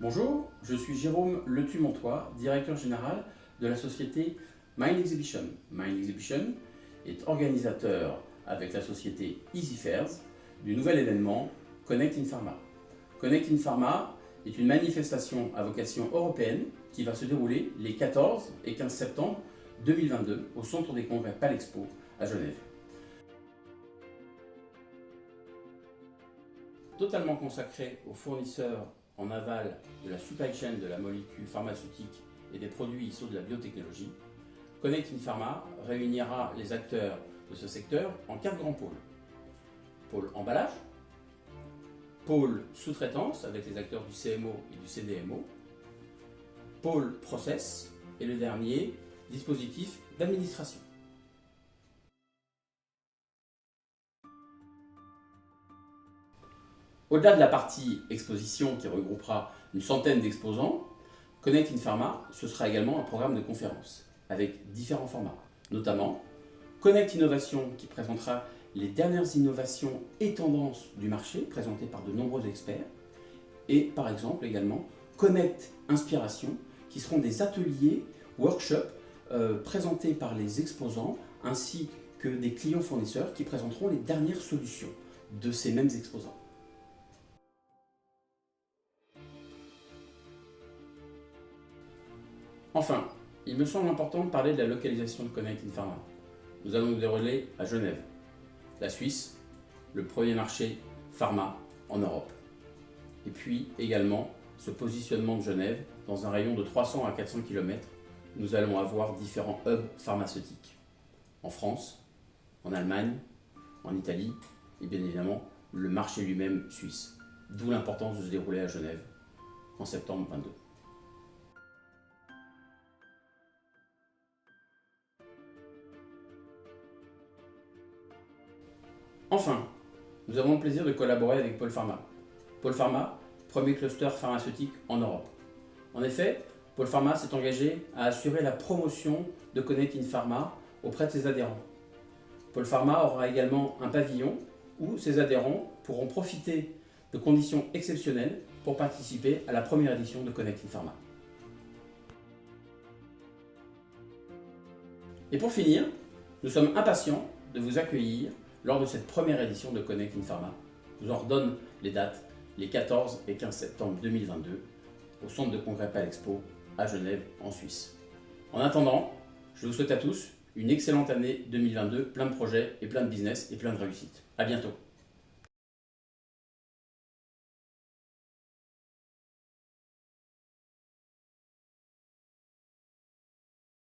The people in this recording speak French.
Bonjour, je suis Jérôme Letumontois, directeur général de la société Mind Exhibition. Mind Exhibition est organisateur avec la société EasyFairs du nouvel événement Connect in Pharma. Connect in Pharma est une manifestation à vocation européenne qui va se dérouler les 14 et 15 septembre 2022 au centre des congrès Palexpo à Genève. Totalement consacré aux fournisseurs en aval de la supply chain de la molécule pharmaceutique et des produits issus de la biotechnologie, Connect in Pharma réunira les acteurs de ce secteur en 4 grands pôles. Pôle emballage, pôle sous-traitance avec les acteurs du CMO et du CDMO, pôle process et le dernier, dispositif d'administration. Au-delà de la partie exposition qui regroupera une centaine d'exposants, Connect in Pharma, ce sera également un programme de conférences avec différents formats, notamment Connect Innovation qui présentera les dernières innovations et tendances du marché présentées par de nombreux experts, et par exemple également Connect Inspiration qui seront des ateliers, workshops présentés par les exposants ainsi que des clients fournisseurs qui présenteront les dernières solutions de ces mêmes exposants. Enfin, il me semble important de parler de la localisation de Connect in Pharma. Nous allons nous dérouler à Genève, la Suisse, le premier marché pharma en Europe. Et puis également ce positionnement de Genève dans un rayon de 300 à 400 km, nous allons avoir différents hubs pharmaceutiques. En France, en Allemagne, en Italie et bien évidemment le marché lui-même suisse. D'où l'importance de se dérouler à Genève en septembre 2022. Enfin, nous avons le plaisir de collaborer avec Pôle Pharma. Pôle Pharma, premier cluster pharmaceutique en Europe. En effet, Pôle Pharma s'est engagé à assurer la promotion de Connect in Pharma auprès de ses adhérents. Pôle Pharma aura également un pavillon où ses adhérents pourront profiter de conditions exceptionnelles pour participer à la première édition de Connect in Pharma. Et pour finir, nous sommes impatients de vous accueillir lors de cette première édition de Connect in Pharma. Je vous en redonne les dates, les 14 et 15 septembre 2022, au centre de congrès Palexpo à Genève, en Suisse. En attendant, je vous souhaite à tous une excellente année 2022, plein de projets et plein de business et plein de réussites. À bientôt.